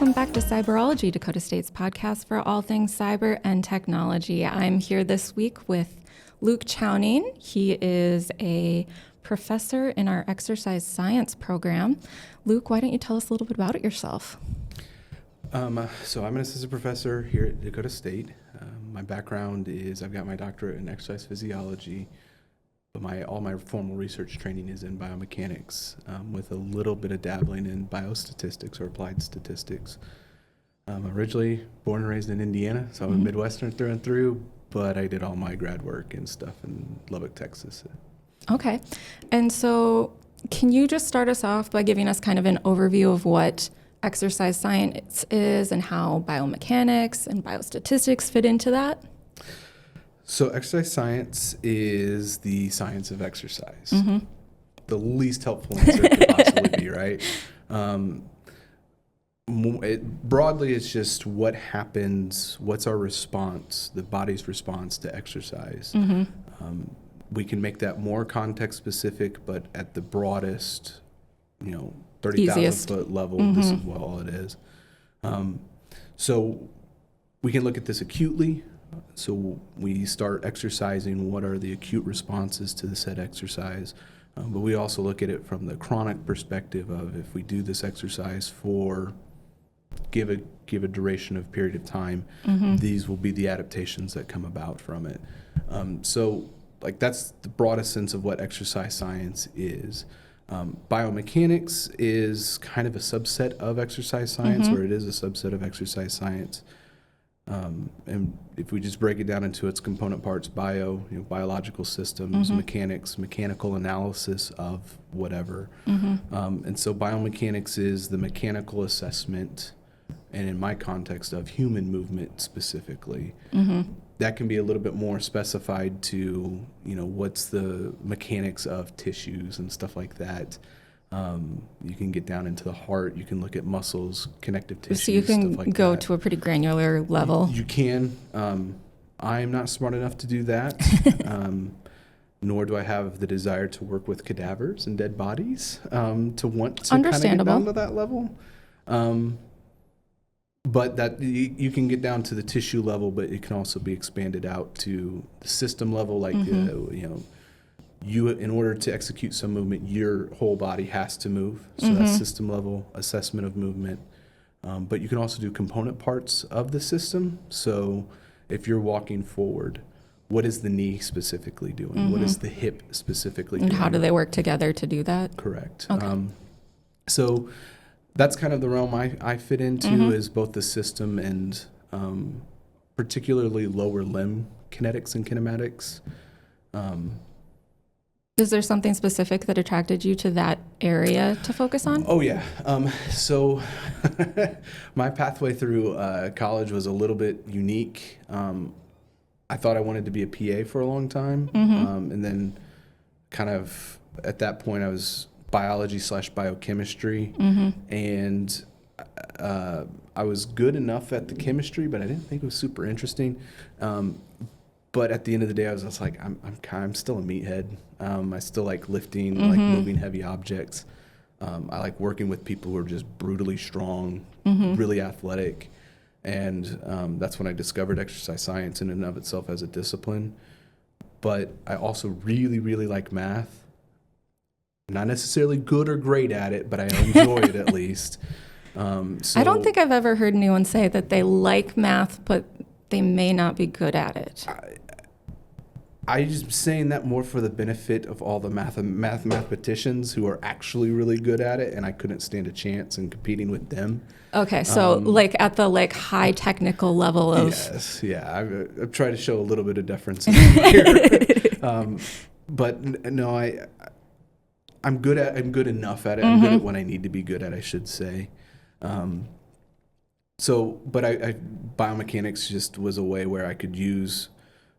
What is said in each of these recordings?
Welcome back to Cyberology, Dakota State's podcast for all things cyber and technology. I'm here this week with Luke Chowning. He is a professor in our exercise science program. Luke, why don't you tell us a little bit about it yourself? So I'm an assistant professor here at Dakota State. My background is I've got my doctorate in exercise physiology, but all my formal research training is in biomechanics, with a little bit of dabbling in biostatistics or applied statistics. Originally born and raised in Indiana, so I'm a Midwestern through and through, but I did all my grad work and stuff in Lubbock, Texas. Okay. And so can you just start us off by giving us kind of an overview of what exercise science is and how biomechanics and biostatistics fit into that? So exercise science is the science of exercise. The least helpful answer could possibly be, right? Broadly, it's just what happens, what's our response, the body's response to exercise. We can make that more context specific, but at the broadest, 30,000 foot level, this is what all it is. So we can look at this acutely. So we start exercising, what are the acute responses to the said exercise? But we also look at it from the chronic perspective of if we do this exercise for give a duration of period of time, these will be the adaptations that come about from it. So that's the broadest sense of what exercise science is. Biomechanics is kind of a subset of exercise science, or it is a subset of exercise science. And if we just break it down into its component parts, biological systems, mechanics, mechanical analysis of whatever. And so biomechanics is the mechanical assessment, and in my context of human movement specifically. That can be a little bit more specified to, what's the mechanics of tissues and stuff like that. You can get down into the heart. You can look at muscles, connective tissues, So you can stuff like go that. to a pretty granular level. You can. I'm not smart enough to do that, nor do I have the desire to work with cadavers and dead bodies to want to kind of get down to that level. But that you can get down to the tissue level, but it can also be expanded out to the system level, you, in order to execute some movement, your whole body has to move. So that's system level assessment of movement. But you can also do component parts of the system. So if you're walking forward, what is the knee specifically doing? What is the hip specifically doing? And how do they work together to do that? Correct. Okay. So that's kind of the realm I fit into, is both the system and particularly lower limb kinetics and kinematics. Is there something specific that attracted you to that area to focus on? Oh, yeah. So my pathway through college was a little bit unique. I thought I wanted to be a PA for a long time. And then kind of at that point, I was biology/biochemistry. And I was good enough at the chemistry, but I didn't think it was super interesting. But at the end of the day, I was just like, I'm still a meathead. I still like lifting, like moving heavy objects. I like working with people who are just brutally strong, really athletic. And that's when I discovered exercise science in and of itself as a discipline. But I also really, really like math. Not necessarily good or great at it, but I enjoy it at least. So I don't think I've ever heard anyone say that they like math, but they may not be good at it. I'm just saying that more for the benefit of all the mathematicians who are actually really good at it, and I couldn't stand a chance in competing with them. Okay, so at the high technical level of... Yes, yeah. I've tried to show a little bit of deference in here. But no, I'm good enough at it. I'm good at what I need to be good at, I should say. But biomechanics just was a way where I could use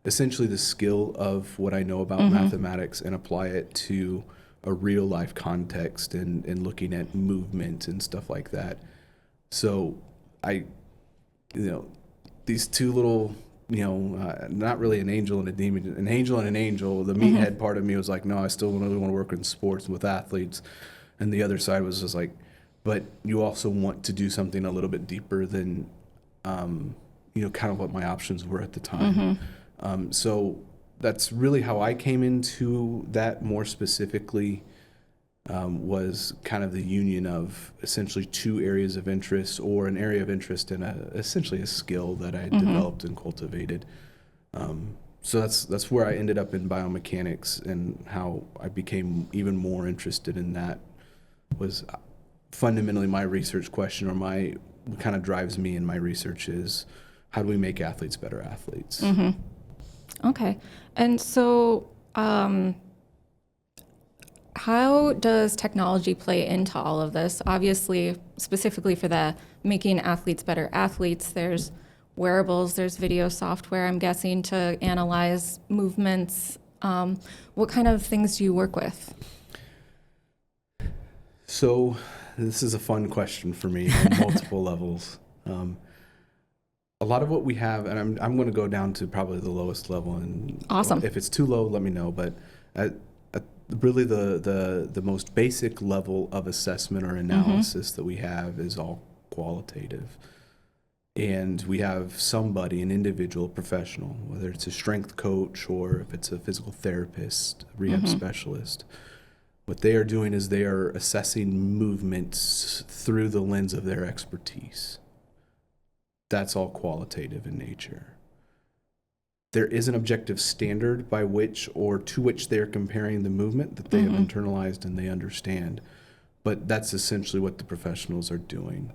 essentially the skill of what I know about mathematics and apply it to a real life context and looking at movement and stuff like that. So these two little, not really an angel and a demon, an angel and an angel. The meathead part of me was like, no, I still really want to work in sports and with athletes. And the other side was just like, but you also want to do something a little bit deeper than, kind of what my options were at the time. So that's really how I came into that more specifically. Was kind of the union of essentially two areas of interest, or an area of interest and essentially a skill that I had developed and cultivated. So that's where I ended up in biomechanics, and how I became even more interested in that was fundamentally my research question, or what kind of drives me in my research is, how do we make athletes better athletes? Okay. And so, how does technology play into all of this? Obviously, specifically for the making athletes better athletes, there's wearables, there's video software, I'm guessing, to analyze movements. What kind of things do you work with? So this is a fun question for me on multiple levels. A lot of what we have, and I'm going to go down to probably the lowest level, and Awesome. if it's too low, let me know. But really the most basic level of assessment or analysis that we have is all qualitative. And we have somebody, an individual professional, whether it's a strength coach or if it's a physical therapist, rehab specialist. What they are doing is they are assessing movements through the lens of their expertise. That's all qualitative in nature. There is an objective standard by which or to which they're comparing the movement that they have internalized and they understand. But that's essentially what the professionals are doing.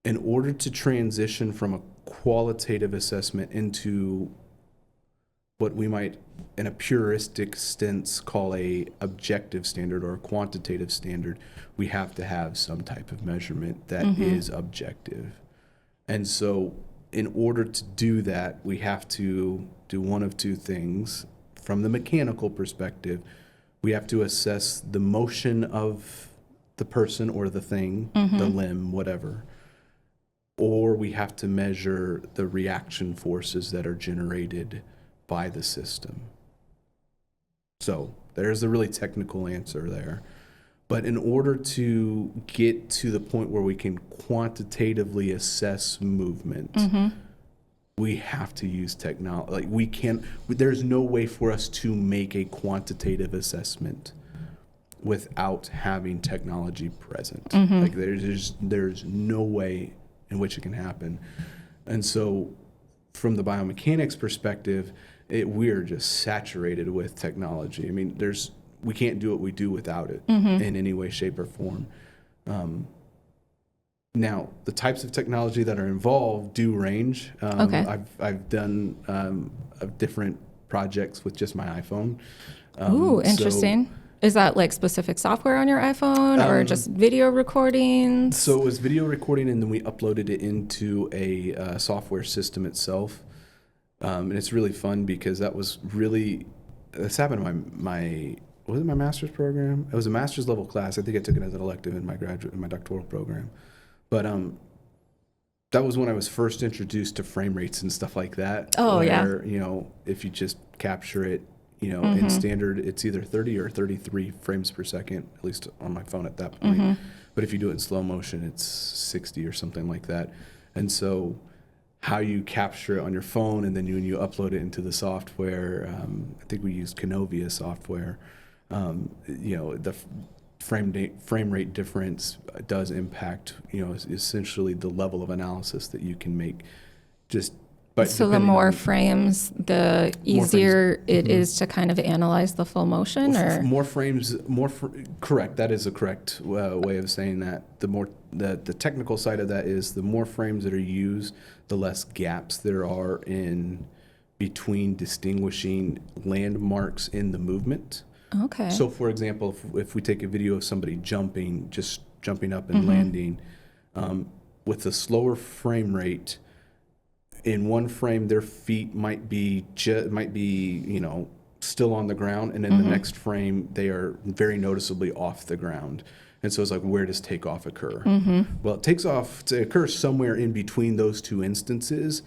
In order to transition from a qualitative assessment into what we might, in a puristic sense, call a objective standard or a quantitative standard, we have to have some type of measurement that is objective. And so in order to do that, we have to do one of two things. From the mechanical perspective, we have to assess the motion of the person or the thing, the limb, whatever. Or we have to measure the reaction forces that are generated by the system. So there's a really technical answer there. But in order to get to the point where we can quantitatively assess movement, we have to use technology. Like there's no way for us to make a quantitative assessment without having technology present. Like there's no way in which it can happen. And so from the biomechanics perspective, we're just saturated with technology. I mean, we can't do what we do without it in any way, shape, or form. Now, the types of technology that are involved do range. Okay. I've done different projects with just my iPhone. Ooh, interesting. Is that like specific software on your iPhone or just video recordings? So it was video recording, and then we uploaded it into a software system itself. And it's really fun because this happened in was it my master's program? It was a master's level class. I think I took it as an elective in my doctoral program. But that was when I was first introduced to frame rates and stuff like that. Oh, where, if you just capture it, in standard, it's either 30 or 33 frames per second, at least on my phone at that point. But if you do it in slow motion, it's 60 or something like that. And so how you capture it on your phone, and then when you upload it into the software, I think we used Canovia software. The frame rate difference does impact, essentially the level of analysis that you can make. But so the more frames, the easier it is to kind of analyze the full motion, or more frames, correct. That is a correct way of saying that. The technical side of that is the more frames that are used, the less gaps there are in between distinguishing landmarks in the movement. Okay. So, for example, if we take a video of somebody just jumping up and landing, with a slower frame rate, in one frame their feet might be still on the ground, and in the next frame they are very noticeably off the ground. And so it's like, where does takeoff occur? Well, it occurs somewhere in between those two instances,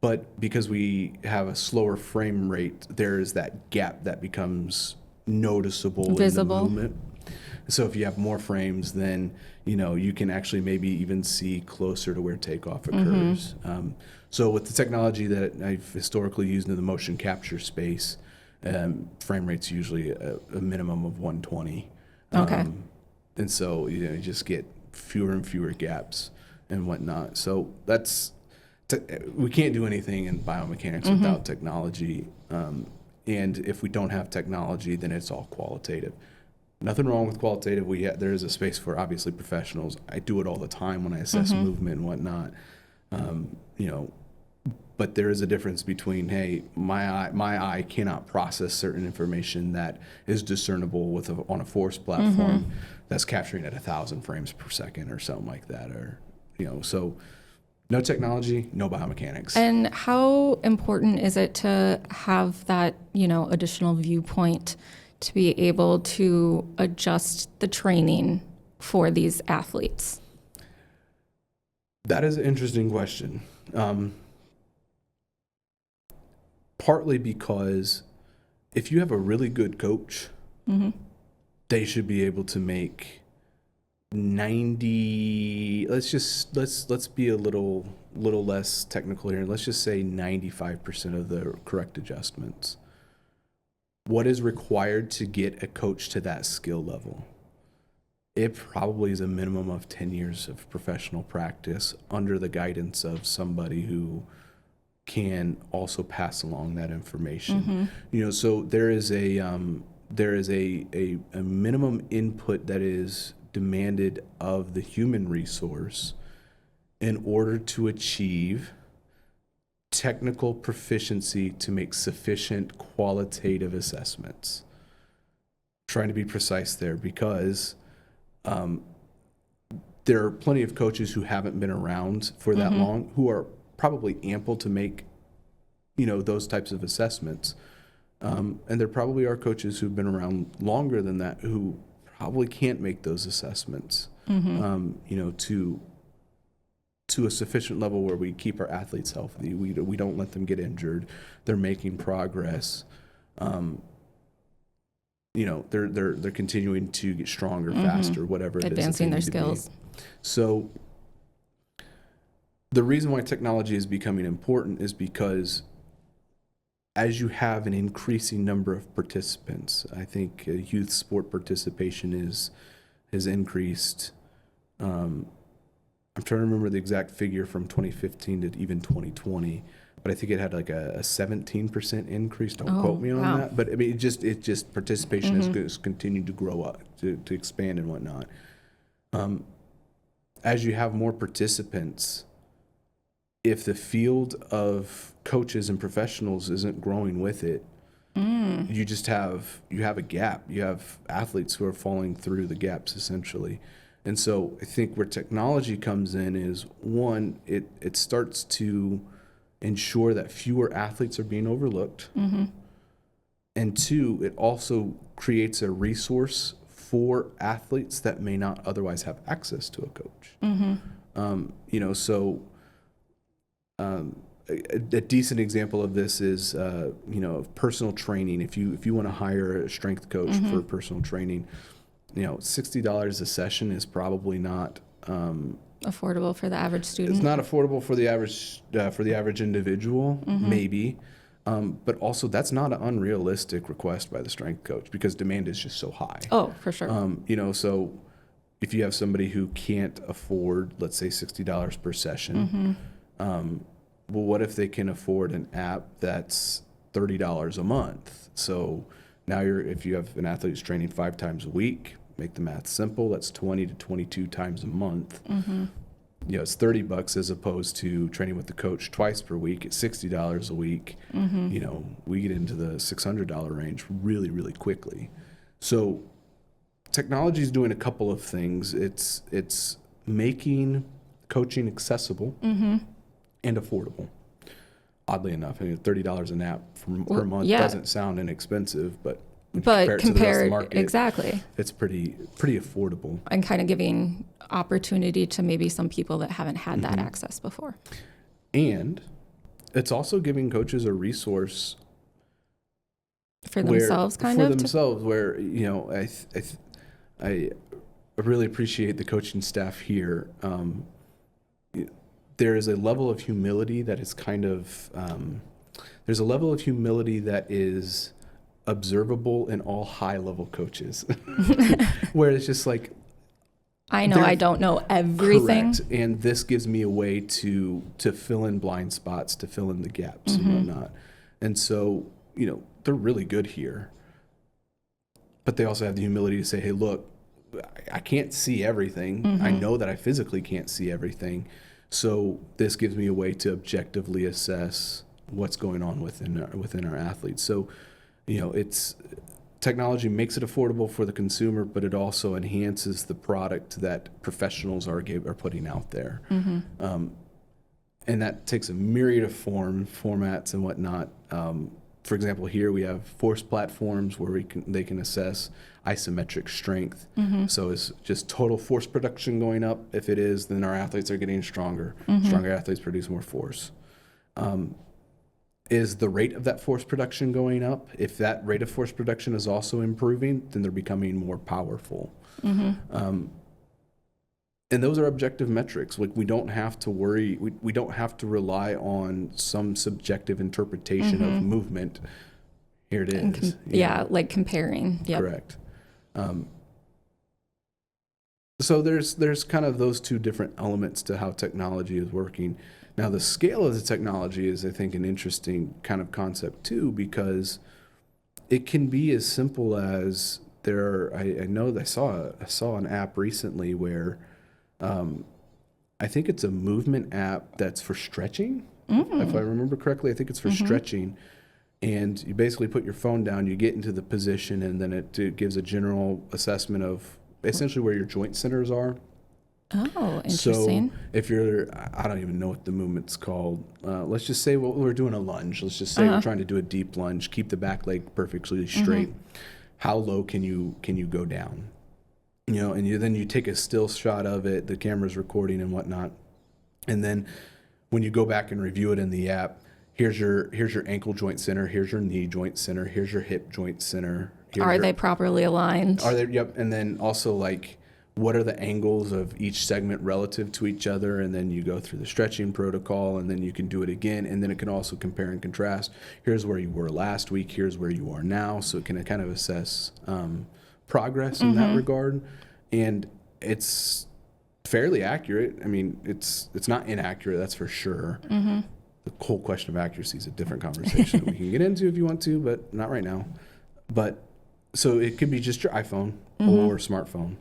but because we have a slower frame rate, there is that gap that becomes noticeable visible in the movement. So if you have more frames, then you can actually maybe even see closer to where takeoff occurs. So with the technology that I've historically used in the motion capture space, frame rate's usually a minimum of 120. Okay. And so you just get fewer and fewer gaps and whatnot. So we can't do anything in biomechanics without technology. And if we don't have technology, then it's all qualitative. Nothing wrong with qualitative. There is a space for obviously professionals. I do it all the time when I assess movement and whatnot. But there is a difference between, hey, my eye cannot process certain information that is discernible on a force platform that's capturing at 1,000 frames per second or something like that, or so. No technology, no biomechanics. And how important is it to have that, additional viewpoint to be able to adjust the training for these athletes? That is an interesting question. Partly because if you have a really good coach, they should be able to make 90, let's be a little less technical here. Let's just say 95% of the correct adjustments. What is required to get a coach to that skill level? It probably is a minimum of 10 years of professional practice under the guidance of somebody who can also pass along that information. So there is a minimum input that is demanded of the human resource in order to achieve technical proficiency to make sufficient qualitative assessments. Trying to be precise there because there are plenty of coaches who haven't been around for that long who are probably ample to make those types of assessments, and there probably are coaches who've been around longer than that who probably can't make those assessments to a sufficient level where we keep our athletes healthy. We don't let them get injured. They're making progress. They're continuing to get stronger, faster, whatever it is. Advancing their skills. So the reason why technology is becoming important is because as you have an increasing number of participants, I think youth sport participation has increased. I'm trying to remember the exact figure from 2015 to even 2020, but I think it had like a 17% increase. Don't quote me on that, but I mean, it just participation has continued to grow up, to expand and whatnot. As you have more participants, if the field of coaches and professionals isn't growing with it, you have a gap. You have athletes who are falling through the gaps essentially. And so I think where technology comes in is, one, it starts to ensure that fewer athletes are being overlooked. And two, it also creates a resource for athletes that may not otherwise have access to a coach. A decent example of this is, personal training. If you want to hire a strength coach for personal training, $60 a session is probably not affordable for the average student. It's not affordable for the average individual, maybe, but also that's not an unrealistic request by the strength coach because demand is just so high. Oh, for sure. So if you have somebody who can't afford, let's say, $60 per session, well, what if they can afford an app that's $30 a month? So now if you have an athlete who's training 5 times a week, make the math simple, that's 20 to 22 times a month. It's $30 as opposed to training with the coach twice per week at $60 a week. We get into the $600 range really, really quickly. So technology is doing a couple of things. It's making coaching accessible and affordable. Oddly enough, I mean, $30 an app per month doesn't sound inexpensive, but compared to the rest of the market, exactly, it's pretty affordable. And kind of giving opportunity to maybe some people that haven't had that access before. And it's also giving coaches a resource for themselves, where I really appreciate the coaching staff here. There is a level of humility that is there's a level of humility that is observable in all high-level coaches, where it's just like, I know I don't know everything. correct, and this gives me a way to fill in blind spots, to fill in the gaps and whatnot. And so, they're really good here, but they also have the humility to say, hey, look, I can't see everything. I know that I physically can't see everything. So this gives me a way to objectively assess what's going on within our athletes. So, it's technology makes it affordable for the consumer, but it also enhances the product that professionals are putting out there. And that takes a myriad of formats and whatnot. For example, here we have force platforms where they can assess isometric strength. So is just total force production going up? If it is, then our athletes are getting stronger. Stronger athletes produce more force. Is the rate of that force production going up? If that rate of force production is also improving, then they're becoming more powerful. And those are objective metrics. Like, we don't have to worry. We don't have to rely on some subjective interpretation of movement. Here it is. Like comparing. Yep. Correct. So there's kind of those two different elements to how technology is working. Now, the scale of the technology is, I think, an interesting kind of concept too, because it can be as simple as I know that I saw an app recently where I think it's a movement app that's for stretching. If I remember correctly, I think it's for stretching. And you basically put your phone down, you get into the position, and then it gives a general assessment of essentially where your joint centers are. Oh, interesting. So if I don't even know what the movement's called. Let's just say we're doing a lunge. Let's just say we're trying to do a deep lunge, keep the back leg perfectly straight. How low can you go down? And then you take a still shot of it, the camera's recording and whatnot. And then when you go back and review it in the app, here's your ankle joint center, here's your knee joint center, here's your hip joint center. Are they properly aligned? Are they? Yep. And then also, like, what are the angles of each segment relative to each other? And then you go through the stretching protocol, and then you can do it again. And then it can also compare and contrast. Here's where you were last week. Here's where you are now. So it can kind of assess progress in that regard. And it's fairly accurate. I mean, it's not inaccurate, that's for sure. The whole question of accuracy is a different conversation that we can get into if you want to, but not right now. But so it could be just your iPhone or smartphone.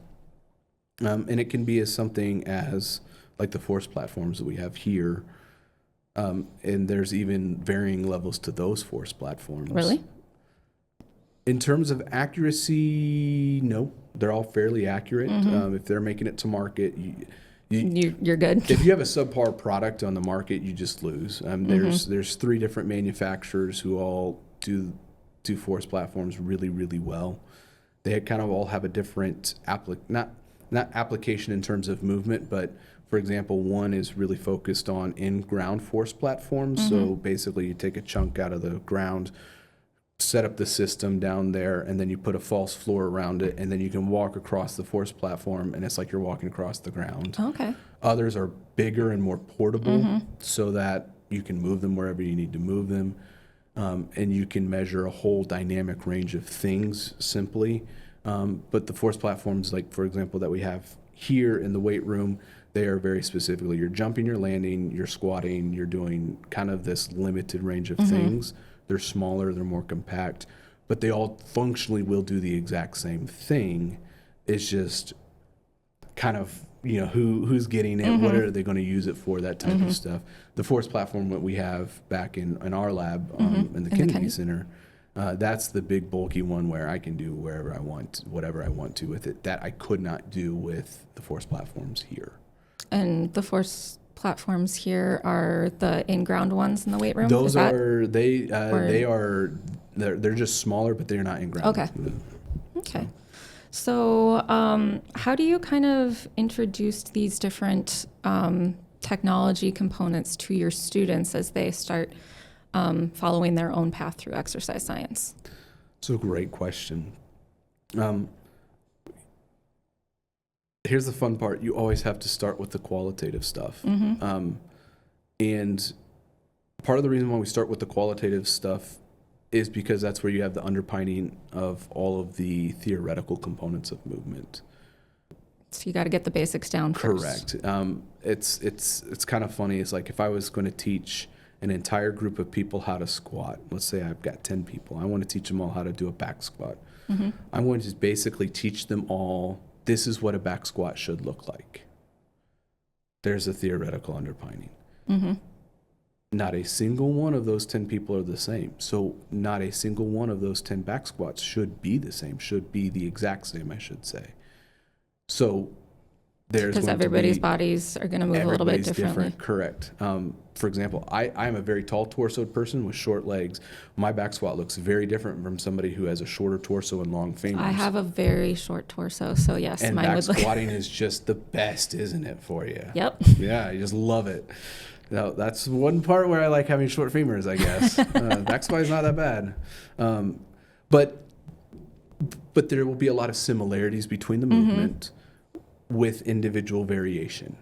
And it can be as something as like the force platforms that we have here. And there's even varying levels to those force platforms. Really? In terms of accuracy, no. They're all fairly accurate. If they're making it to market, you're good. If you have a subpar product on the market, you just lose. There's 3 different manufacturers who all do force platforms really, really well. They kind of all have a different not application in terms of movement, but for example, one is really focused on in-ground force platforms. So basically, you take a chunk out of the ground, set up the system down there, and then you put a false floor around it, and then you can walk across the force platform, and it's like you're walking across the ground. Okay. Others are bigger and more portable, so that you can move them wherever you need to move them, and you can measure a whole dynamic range of things simply. But the force platforms, like for example, that we have here in the weight room, they are very specifically, you're jumping, you're landing, you're squatting, you're doing kind of this limited range of things. They're smaller, they're more compact, but they all functionally will do the exact same thing. It's just kind of, who's getting it, what are they going to use it for, that type of stuff. The force platform that we have back in our lab in the Kennedy Center, that's the big bulky one where I can do wherever I want, whatever I want to with it, that I could not do with the force platforms here. And the force platforms here are the in-ground ones in the weight room? Those they're just smaller, but they're not in-ground. Okay. So how do you kind of introduce these different technology components to your students as they start following their own path through exercise science? It's a great question. Here's the fun part. You always have to start with the qualitative stuff. And part of the reason why we start with the qualitative stuff is because that's where you have the underpinning of all of the theoretical components of movement. So you got to get the basics down first. Correct. It's kind of funny. It's like if I was going to teach an entire group of people how to squat, let's say I've got 10 people, I want to teach them all how to do a back squat. I'm going to basically teach them all, this is what a back squat should look like. There's a theoretical underpinning. Not a single one of those 10 people are the same. So not a single one of those 10 back squats should be the same, should be the exact same, I should say. So there's because everybody's bodies are going to move a little bit differently. Correct. For example, I'm a very tall torsoed person with short legs. My back squat looks very different from somebody who has a shorter torso and long femurs. I have a very short torso, so yes, and mine back would look. Squatting is just the best, isn't it, for you? Yep. Yeah, you just love it. Now, that's one part where I like having short femurs, I guess. Back squat is not that bad. But there will be a lot of similarities between the movement with individual variation.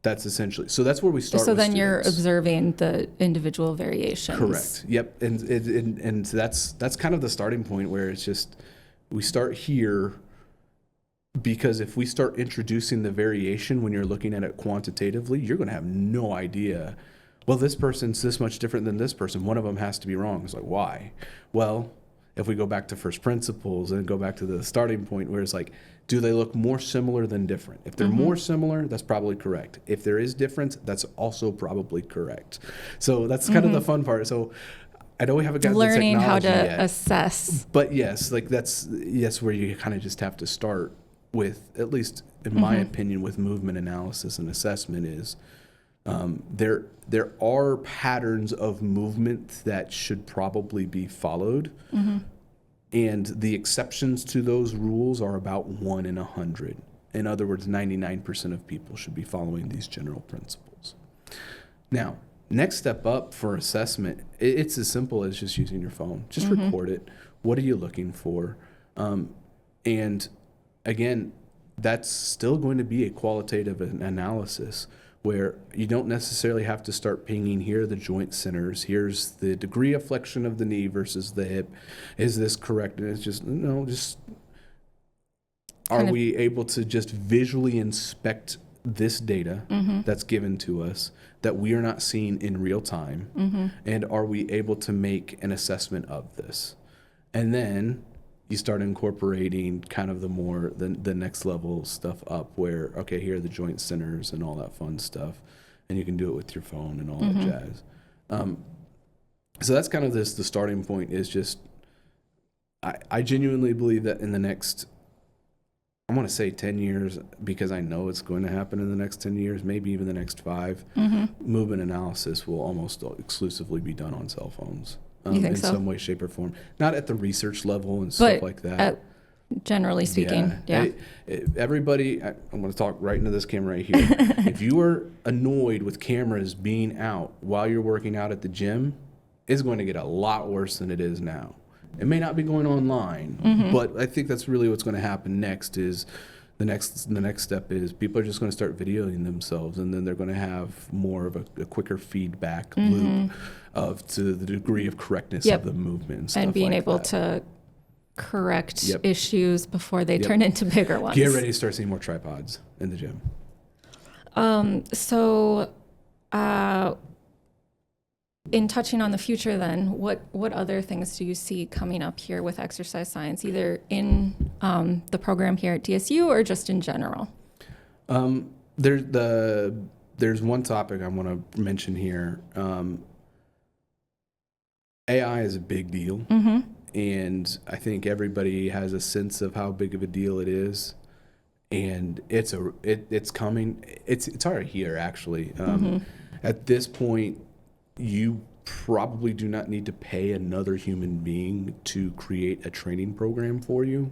That's essentially, so that's where we start. So with then students. you're observing the individual variations. Correct. Yep. And that's kind of the starting point where it's just, we start here because if we start introducing the variation when you're looking at it quantitatively, you're going to have no idea. Well, this person's this much different than this person. One of them has to be wrong. It's like, why? Well, if we go back to first principles and go back to the starting point where it's like, do they look more similar than different? If they're more similar, that's probably correct. If there is difference, that's also probably correct. So that's kind of the fun part. So I know we haven't gotten learning to how technology to yet, assess. but yes, like that's where you kind of just have to start with, at least in my opinion, with movement analysis and assessment is there are patterns of movement that should probably be followed. And the exceptions to those rules are about 1 in 100. In other words, 99% of people should be following these general principles. Now, next step up for assessment, it's as simple as just using your phone. Just record it. What are you looking for? And again, that's still going to be a qualitative analysis where you don't necessarily have to start pinging, here are the joint centers, here's the degree of flexion of the knee versus the hip. Is this correct? And it's just, no, just, are we able to just visually inspect this data that's given to us that we are not seeing in real time? And are we able to make an assessment of this? And then you start incorporating kind of the next level stuff up where, okay, here are the joint centers and all that fun stuff. And you can do it with your phone and all that jazz. So that's kind of the starting point is just, I genuinely believe that in the next, I want to say 10 years, because I know it's going to happen in the next 10 years, maybe even the next 5, movement analysis will almost exclusively be done on cell phones. In some way, shape, or form. Not at the research level and stuff like that. Generally speaking, yeah. Everybody, I'm going to talk right into this camera right here. If you are annoyed with cameras being out while you're working out at the gym, it's going to get a lot worse than it is now. It may not be going online, but I think that's really what's going to happen next is the next step is people are just going to start videoing themselves, and then they're going to have more of a quicker feedback loop to the degree of correctness of the movement and stuff and being like able that. to correct issues before they turn into bigger ones. Get ready to start seeing more tripods in the gym. In touching on the future then, what other things do you see coming up here with exercise science, either in the program here at DSU or just in general? There's one topic I want to mention here. AI is a big deal, and I think everybody has a sense of how big of a deal it is, and it's coming. It's already here, actually. At this point, you probably do not need to pay another human being to create a training program for you,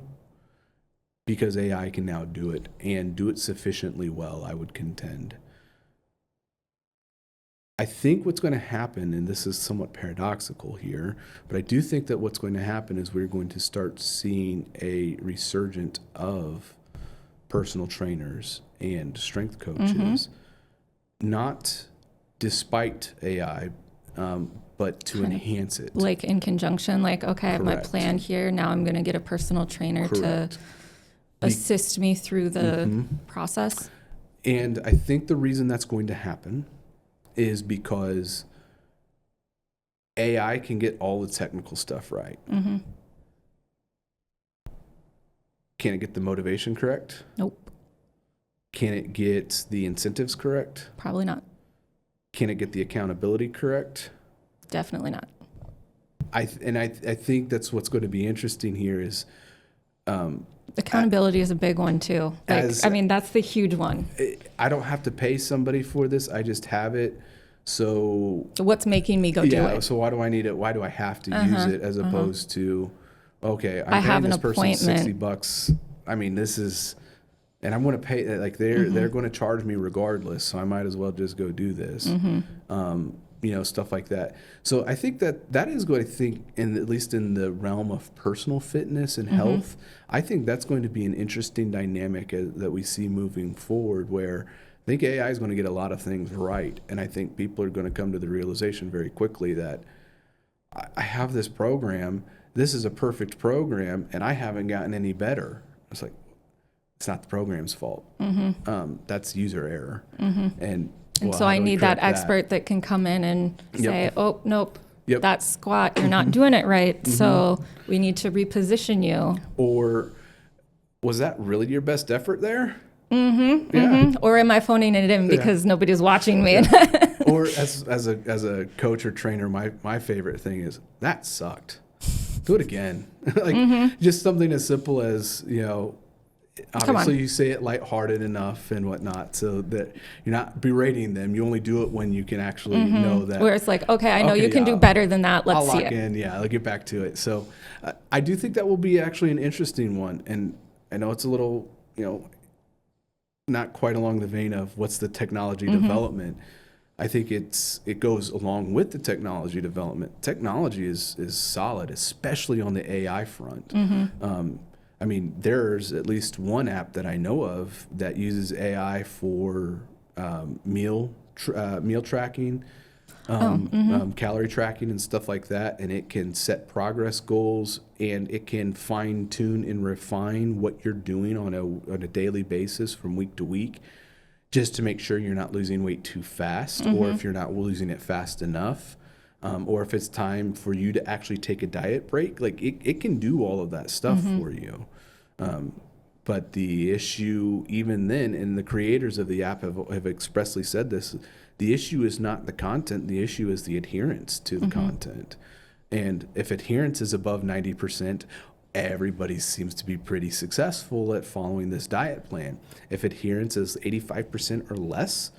because AI can now do it and do it sufficiently well, I would contend. I think what's going to happen, and this is somewhat paradoxical here, but I do think that what's going to happen is we're going to start seeing a resurgence of personal trainers and strength coaches, not despite AI, but to enhance it. Like in conjunction, like, okay, I have my Correct. plan here. Now I'm going to get a personal trainer Correct. to assist me through the process. And I think the reason that's going to happen is because AI can get all the technical stuff right. Can it get the motivation correct? Nope, Can it get the incentives correct? probably not. Can it get the accountability correct? Definitely not. I think that's what's going to be interesting here is Accountability is a big one too. Like, I mean, that's the huge one. I don't have to pay somebody for this. I just have it. So What's making me go do it? So why do I need it? Why do I have to use it as opposed to, okay, I I'm have paying an this person appointment. $60. I mean, this is, and I'm going to pay, like they're going to charge me regardless. So I might as well just go do this. Stuff like that. So I think that is going to think, at least in the realm of personal fitness and health, I think that's going to be an interesting dynamic that we see moving forward, where I think AI is going to get a lot of things right. And I think people are going to come to the realization very quickly that I have this program, this is a perfect program, and I haven't gotten any better. It's like, it's not the program's fault. That's user error. And so I need that expert that can come in and say, oh, nope, that squat, you're not doing it right. So we need to reposition you. Or was that really your best effort there? Or am I phoning it in because nobody's watching me? Or as a coach or trainer, my favorite thing is, that sucked. Do it again. Just something as simple as, obviously you say it lighthearted enough and whatnot so that you're not berating them. You only do it when you can actually know that. Where it's like, okay, I know you can do better than that. Let's see it. I'll get back to it. So I do think that will be actually an interesting one. And I know it's a little, not quite along the vein of what's the technology development. I think it goes along with the technology development. Technology is solid, especially on the AI front. I mean, there's at least one app that I know of that uses AI for meal tracking, calorie tracking and stuff like that. And it can set progress goals, and it can fine tune and refine what you're doing on a daily basis from week to week, just to make sure you're not losing weight too fast, or if you're not losing it fast enough, or if it's time for you to actually take a diet break. Like it can do all of that stuff for you. But the issue, even then, and the creators of the app have expressly said this, the issue is not the content, the issue is the adherence to the content. And if adherence is above 90%, everybody seems to be pretty successful at following this diet plan. If adherence is 85% or less,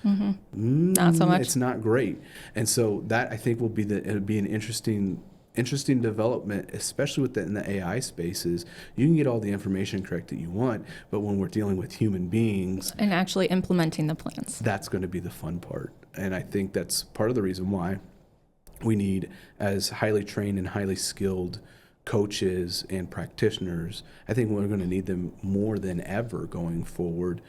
not so much. It's not great. And so that, I think, it'll be an interesting development, especially in the AI spaces. You can get all the information correct that you want, but when we're dealing with human beings and actually implementing the plans, that's going to be the fun part. And I think that's part of the reason why we need, as highly trained and highly skilled coaches and practitioners, I think we're going to need them more than ever going forward,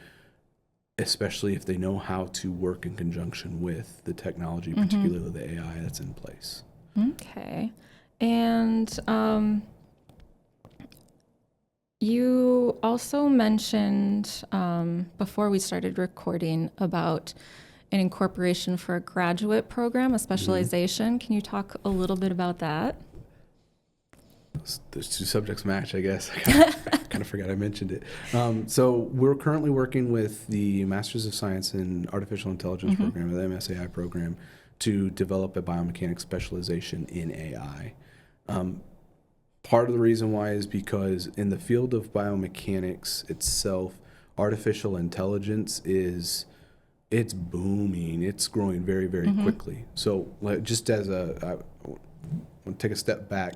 especially if they know how to work in conjunction with the technology, particularly the AI that's in place. Okay. And you also mentioned before we started recording about an incorporation for a graduate program, a specialization. Can you talk a little bit about that? Those two subjects match, I guess. I kind of forgot I mentioned it. So we're currently working with the Masters of Science in Artificial Intelligence program, the MSAI program, to develop a biomechanics specialization in AI. Part of the reason why is because in the field of biomechanics itself, artificial intelligence it's booming. It's growing very, very quickly. So just as I want to take a step back,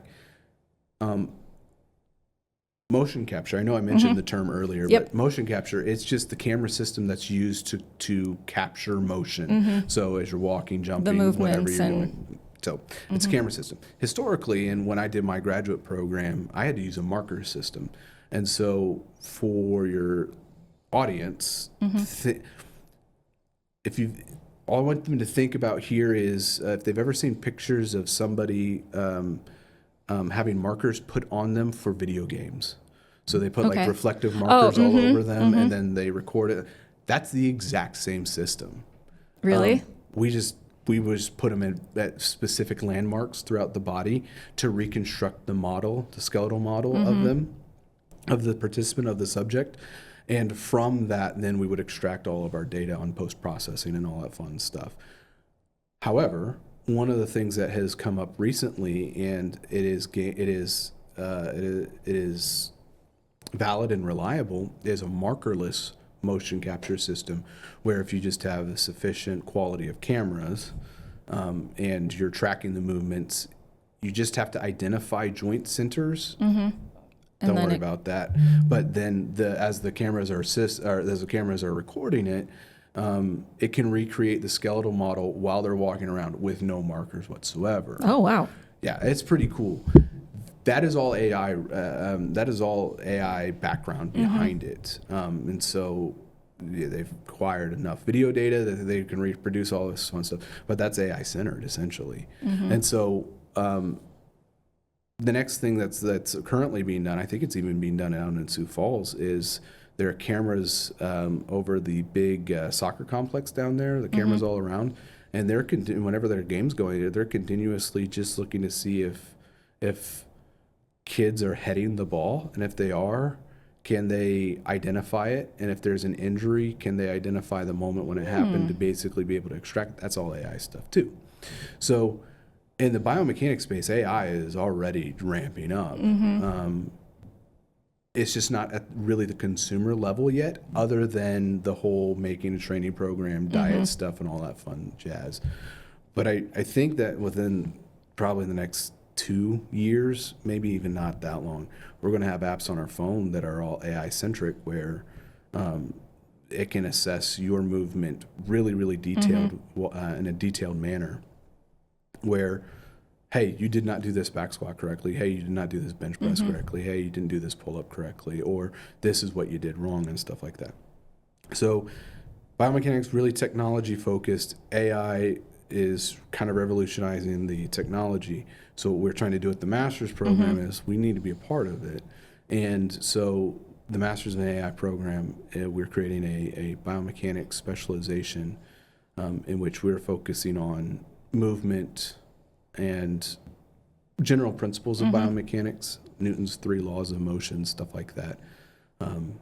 motion capture, I know I mentioned the term earlier, but motion capture, it's just the camera system that's used to capture motion. So as you're walking, jumping, whatever you're doing. So it's a camera system. Historically, and when I did my graduate program, I had to use a marker system. And so for your audience, all I want them to think about here is if they've ever seen pictures of somebody having markers put on them for video games. So they put like reflective markers all over them and then they record it. That's the exact same system. Really? We just put them at specific landmarks throughout the body to reconstruct the model, the skeletal model of them, of the participant, of the subject. And from that, then we would extract all of our data on post-processing and all that fun stuff. However, one of the things that has come up recently, and it is valid and reliable, is a markerless motion capture system, where if you just have a sufficient quality of cameras and you're tracking the movements, you just have to identify joint centers. Don't worry about that. But then as the cameras are recording it, it can recreate the skeletal model while they're walking around with no markers whatsoever. Oh, wow. Yeah, it's pretty cool. That is all AI. That is all AI background behind it, and so they've acquired enough video data that they can reproduce all this fun stuff. But that's AI centered essentially, and so the next thing that's currently being done, I think it's even being done out in Sioux Falls, is there are cameras over the big soccer complex down there. The cameras all around, and they're whenever their game's going, they're continuously just looking to see if kids are heading the ball, and if they are, can they identify it, and if there's an injury, can they identify the moment when it happened to basically be able to extract. That's all AI stuff too. So in the biomechanics space, AI is already ramping up. It's just not at really the consumer level yet, other than the whole making a training program, diet stuff, and all that fun jazz. But I think that within probably the next 2 years, maybe even not that long, we're going to have apps on our phone that are all AI centric, where it can assess your movement really, really detailed in a detailed manner. Where, hey, you did not do this back squat correctly. Hey, you did not do this bench press correctly. Hey, you didn't do this pull up correctly, or this is what you did wrong, and stuff like that. So biomechanics really technology focused. AI is kind of revolutionizing the technology. So what we're trying to do at the master's program is we need to be a part of it. And so the master's in AI program, we're creating a biomechanics specialization in which we're focusing on movement and general principles of biomechanics, Newton's 3 laws of motion, stuff like that. And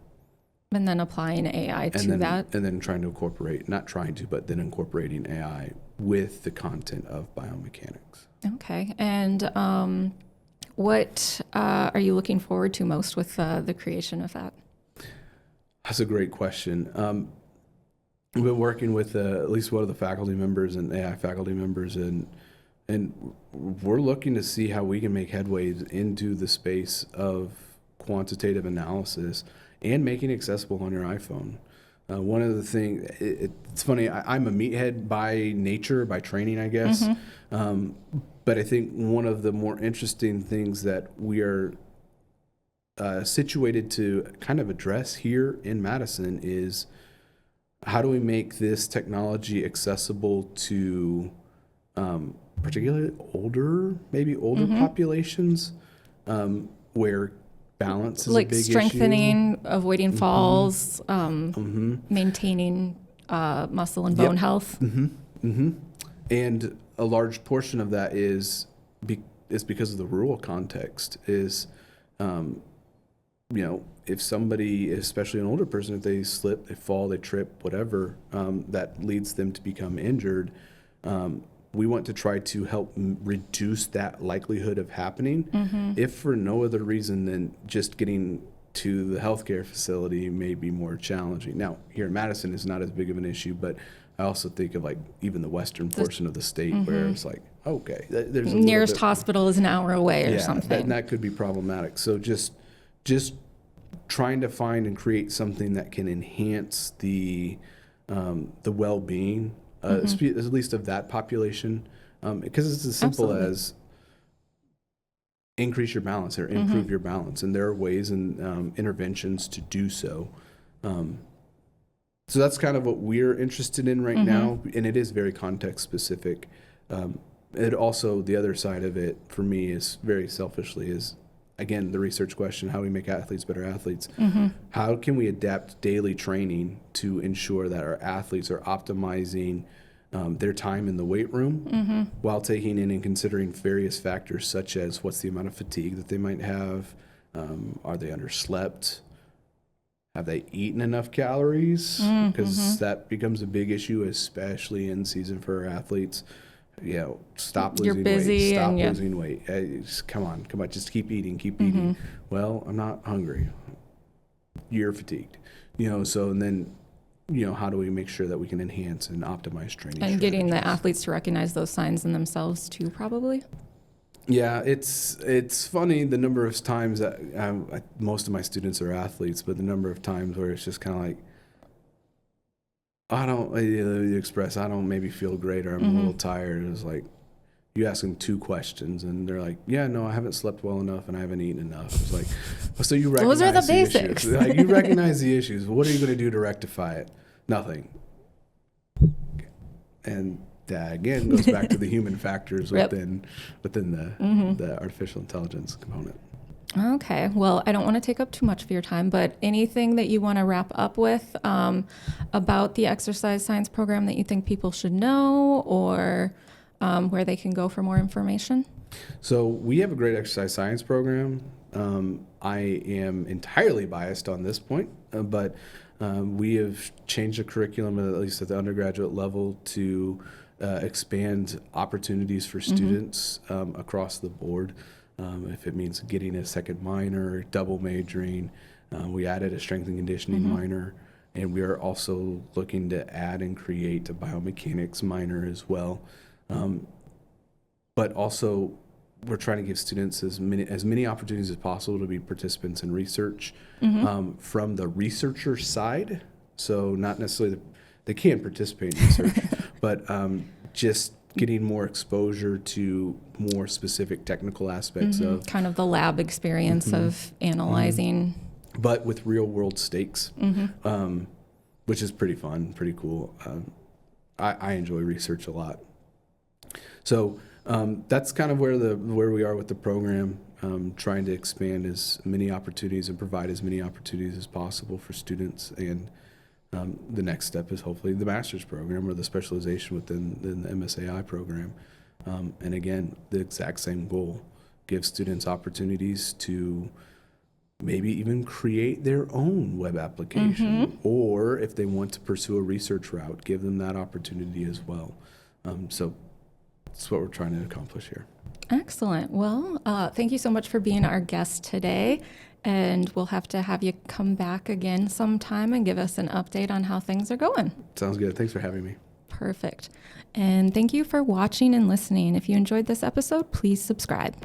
then applying AI to that. And then trying to incorporate, not trying to, but then incorporating AI with the content of biomechanics. Okay. And what are you looking forward to most with the creation of that? That's a great question. We've been working with at least one of the faculty members and AI faculty members, and we're looking to see how we can make headways into the space of quantitative analysis and making it accessible on your iPhone. One of the things, it's funny, I'm a meathead by nature, by training, I guess. But I think one of the more interesting things that we are situated to kind of address here in Madison is, how do we make this technology accessible to particularly older populations, where balance is like a big strengthening, avoiding falls, maintaining muscle and bone health. And a large portion of that is because of the rural context. Is if somebody, especially an older person, if they slip, they fall, they trip, whatever, that leads them to become injured, we want to try to help reduce that likelihood of happening, if for no other reason than just getting to the healthcare facility may be more challenging. Now, here in Madison is not as big of an issue, but I also think of like even the western portion of the state where it's like, okay, there's nearest hospital is an hour away or something. That could be problematic. So just trying to find and create something that can enhance the well-being, at least of that population, because it's as simple as increase your balance or improve your balance, and there are ways and interventions to do so. So that's kind of what we're interested in right now, and it is very context specific. It also, the other side of it for me is very selfishly is, again, the research question, how do we make athletes better athletes? How can we adapt daily training to ensure that our athletes are optimizing their time in the weight room while taking in and considering various factors such as what's the amount of fatigue that they might have, are they underslept, have they eaten enough calories? Because that becomes a big issue, especially in season for our athletes. Stop losing weight. Stop losing weight. Come on. Just keep eating. Keep eating. Well, I'm not hungry. You're fatigued. So and then, how do we make sure that we can enhance and optimize training and strategies? getting the athletes to recognize those signs in themselves too, probably. Yeah, it's funny the number of times that most of my students are athletes, but the number of times where it's just kind of like, I don't maybe feel great or I'm a little tired. It's like, you ask them 2 questions and they're like, yeah, no, I haven't slept well enough and I haven't eaten enough. It's like, so you recognize those are the basics. issues. Like, you recognize the issues. What are you going to do to rectify it? Nothing. And that again goes back to the human factors within the artificial intelligence component. Okay. Well, I don't want to take up too much of your time, but anything that you want to wrap up with about the exercise science program that you think people should know, or where they can go for more information? So we have a great exercise science program. I am entirely biased on this point, but we have changed the curriculum, at least at the undergraduate level, to expand opportunities for students across the board. If it means getting a second minor, double majoring, we added a strength and conditioning minor, and we are also looking to add and create a biomechanics minor as well. But also, we're trying to give students as many opportunities as possible to be participants in research from the researcher side. So not necessarily they can participate in research, but just getting more exposure to more specific technical aspects of kind of the lab experience of analyzing. But with real world stakes, which is pretty fun, pretty cool. I enjoy research a lot. So that's kind of where we are with the program, trying to expand as many opportunities and provide as many opportunities as possible for students. And the next step is hopefully the master's program or the specialization within the MSAI program. And again, the exact same goal, give students opportunities to maybe even create their own web application, or if they want to pursue a research route, give them that opportunity as well. So that's what we're trying to accomplish here. Excellent. Well, thank you so much for being our guest today. And we'll have to have you come back again sometime and give us an update on how things are going. Sounds good. Thanks for having me. Perfect. And thank you for watching and listening. If you enjoyed this episode, please subscribe.